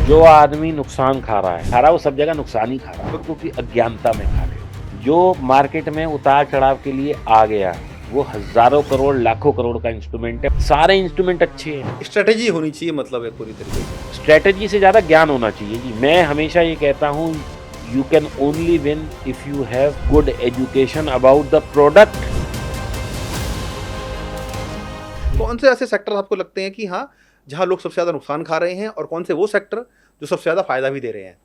जो आदमी नुकसान खा रहा है वो सब जगह नुकसान ही खा रहा है, क्योंकि अज्ञानता में खा रहे हो। जो मार्केट में उतार चढ़ाव के लिए आ गया वो हजारों करोड़ लाखों करोड़ का इंस्ट्रूमेंट है। सारे इंस्ट्रूमेंट अच्छे हैं, स्ट्रेटेजी होनी चाहिए, मतलब है पूरी तरीके से। स्ट्रेटेजी से ज्यादा ज्ञान होना चाहिए जी। मैं हमेशा ये कहता हूँ, you can only win if you have good education about the product. कौन से ऐसे सेक्टर आपको लगते हैं कि हाँ, जहां लोग सबसे ज्यादा नुकसान खा रहे हैं, और कौन से वो सेक्टर जो सबसे ज्यादा फायदा भी दे रहे हैं?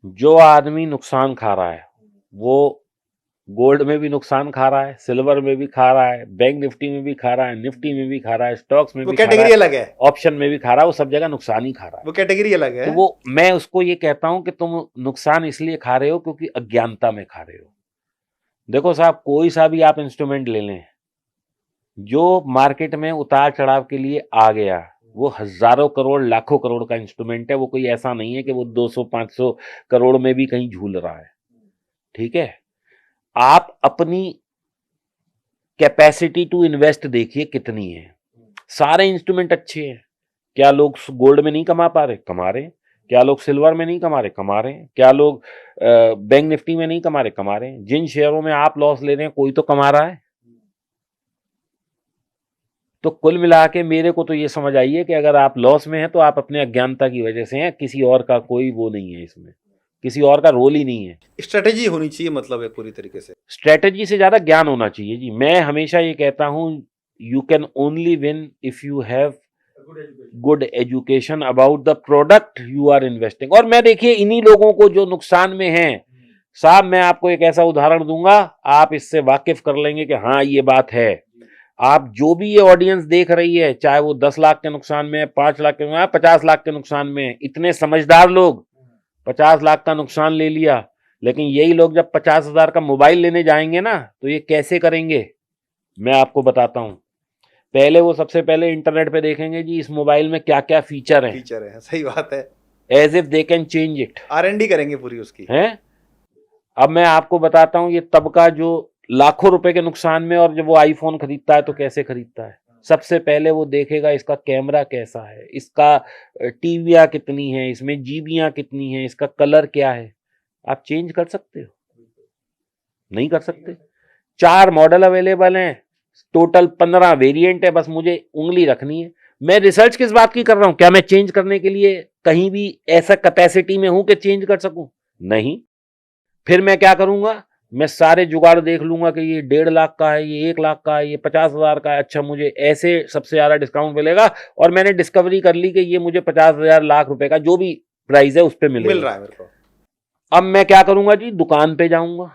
जो आदमी नुकसान खा रहा है वो गोल्ड में भी नुकसान खा रहा है, सिल्वर में भी खा रहा है, बैंक निफ्टी में भी खा रहा है, निफ्टी में भी खा रहा है, स्टॉक्स में वो भी खा रहा कैटेगरी है, अलग है। ऑप्शन में भी खा रहा है, वो सब जगह नुकसान ही खा रहा है। वो कैटेगरी अलग है। तो वो मैं उसको ये कहता हूं कि तुम नुकसान इसलिए खा रहे हो क्योंकि अज्ञानता में खा रहे हो। देखो साहब, कोई सा भी आप इंस्ट्रूमेंट ले लें, जो मार्केट में उतार चढ़ाव के लिए आ गया वो हजारों करोड़ लाखों करोड़ का इंस्ट्रूमेंट है। वो कोई ऐसा नहीं है कि वो 200-500 करोड़ में भी कहीं झूल रहा है। ठीक है, आप अपनी कैपेसिटी टू इन्वेस्ट देखिए कितनी है। सारे इंस्ट्रूमेंट अच्छे हैं। क्या लोग गोल्ड में नहीं कमा पा रहे? कमा रहे हैं। क्या लोग सिल्वर में नहीं कमा रहे? कमा रहे हैं। क्या लोग बैंक निफ्टी में नहीं कमा रहे? कमा रहे हैं। जिन शेयरों में आप लॉस ले रहे हैं कोई तो कमा रहा है। तो कुल मिला के मेरे को तो ये समझ आई है कि अगर आप लॉस में हैं तो आप अपने अज्ञानता की वजह से हैं, किसी और का कोई वो नहीं है, इसमें किसी और का रोल ही नहीं है। स्ट्रेटेजी होनी चाहिए, मतलब है पूरी तरीके से। स्ट्रेटेजी से ज्यादा ज्ञान होना चाहिए जी। मैं हमेशा ये कहता हूं, you can only win if you have good education about the product you are investing. और मैं देखिए इन्हीं लोगों को जो नुकसान में हैं साहब, मैं आपको एक ऐसा उदाहरण दूंगा, आप इससे वाकिफ कर लेंगे कि हाँ ये बात है। आप जो भी ये ऑडियंस देख रही है, चाहे वो 10 लाख के नुकसान में, 5 लाख के, 50 लाख के नुकसान में, इतने समझदार लोग 50 लाख का नुकसान ले लिया। लेकिन यही लोग जब 50,000 का मोबाइल लेने जाएंगे ना, तो ये कैसे करेंगे मैं आपको बताता हूं। पहले वो सबसे पहले इंटरनेट पे देखेंगे जी इस मोबाइल में क्या क्या फीचर है। सही बात है। As if they can change it. R&D करेंगे पूरी उसकी है। अब मैं आपको बताता हूं, ये तबका जो लाखों रुपए के नुकसान में, और जब वो आईफोन खरीदता है तो कैसे खरीदता है? सबसे पहले वो देखेगा इसका कैमरा कैसा है, इसका टीवियां कितनी है, इसमें जीबियां कितनी है, इसका कलर क्या है। आप चेंज कर सकते हो? नहीं कर सकते। 4 मॉडल अवेलेबल हैं, टोटल 15 वेरिएंट है, बस मुझे उंगली रखनी है। मैं रिसर्च किस बात की कर रहा हूं? क्या मैं चेंज करने के लिए कहीं भी ऐसा कैपेसिटी में हूं कि चेंज कर सकूं? नहीं। फिर मैं क्या करूंगा? मैं सारे जुगाड़ देख लूंगा कि ये 1.5 लाख का है, ये 1 लाख का है, ये 50,000 का है। अच्छा, मुझे ऐसे सबसे ज्यादा डिस्काउंट मिलेगा, और मैंने डिस्कवरी कर ली कि ये मुझे 50,000 लाख रुपए का जो भी प्राइस है उस पर मिल रहा है मेरे को। अब मैं क्या करूंगा जी? दुकान पे जाऊंगा,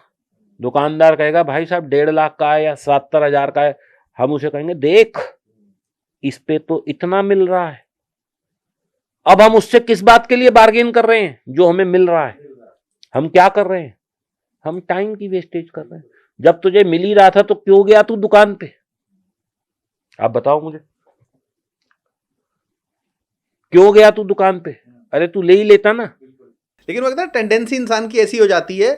दुकानदार कहेगा भाई साहब 1.5 लाख का है या 70,000 का है। हम उसे कहेंगे देख, इस पे तो इतना मिल रहा है। अब हम उससे किस बात के लिए बार्गेन कर रहे हैं? जो हमें मिल रहा है। हम क्या कर रहे हैं? हम टाइम की वेस्टेज कर रहे हैं। जब तुझे मिल ही रहा था तो क्यों गया तू दुकान पे? आप बताओ मुझे, क्यों गया तू दुकान पे? अरे तू ले ही लेता ना। लेकिन वो कहता है टेंडेंसी इंसान की ऐसी हो जाती है।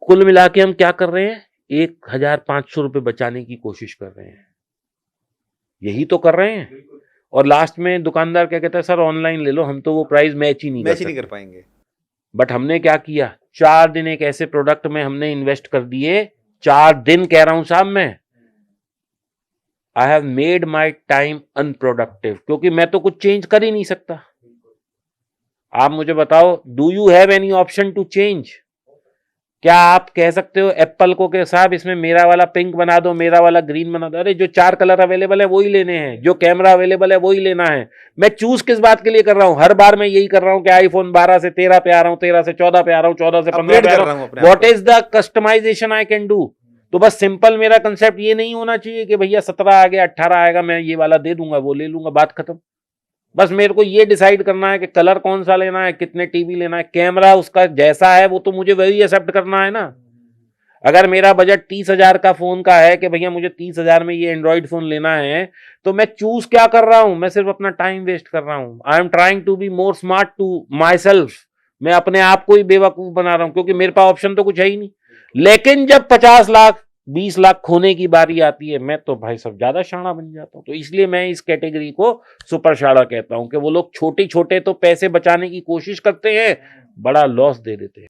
कुल मिला के हम क्या कर रहे हैं? 1,500 रुपए बचाने की कोशिश कर रहे हैं। यही तो कर रहे हैं। और लास्ट में दुकानदार क्या कहता है? सर ऑनलाइन ले लो, हम तो वो प्राइस मैच ही नहीं कर पाएंगे। बट हमने क्या किया? 4 दिन एक ऐसे प्रोडक्ट में हमने इन्वेस्ट कर दिए। 4 दिन कह रहा हूं साहब मैं। I have made my time unproductive, क्योंकि मैं तो कुछ चेंज कर ही नहीं सकता। आप मुझे बताओ, do you have any option to change? क्या आप कह सकते हो एप्पल को कि साहब इसमें मेरा वाला पिंक बना दो, मेरा वाला ग्रीन बना दो? अरे जो 4 कलर अवेलेबल है वही लेने हैं, जो कैमरा अवेलेबल है वही लेना है। मैं चूज किस बात के लिए कर रहा हूं? हर बार मैं यही कर रहा हूं कि आईफोन 12 से 13 पे आ रहा हूं, 13 से 14 पे आ रहा हूं, 14 से 15 पे आ रहा हूं। What is the customization I can do? तो बस सिंपल मेरा कंसेप्ट ये नहीं होना चाहिए कि भैया 17 आ गया, 18 आएगा, मैं ये वाला दे दूंगा, वो ले लूंगा, बात खत्म। बस मेरे को ये डिसाइड करना है कि कलर कौन सा लेना है, कितने टीबी लेना है, कैमरा उसका जैसा है वो तो मुझे वही एक्सेप्ट करना है ना। अगर मेरा बजट 30,000 का फोन का है कि भैया मुझे 30,000 में ये एंड्रॉइड फोन लेना है, तो मैं चूज क्या कर रहा हूं? मैं सिर्फ अपना टाइम वेस्ट कर रहा हूं। I am trying to be more smart to myself. मैं अपने आप को ही बेवकूफ बना रहा हूं, क्योंकि मेरे पास ऑप्शन तो कुछ है ही नहीं। लेकिन जब 50 लाख 20 लाख खोने की बारी आती है, मैं तो भाई सब ज्यादा शाणा बन जाता हूँ। तो इसलिए मैं इस कैटेगरी को सुपर शाणा कहता हूँ कि वो लोग छोटे छोटे तो पैसे बचाने की कोशिश करते हैं, बड़ा लॉस दे देते हैं।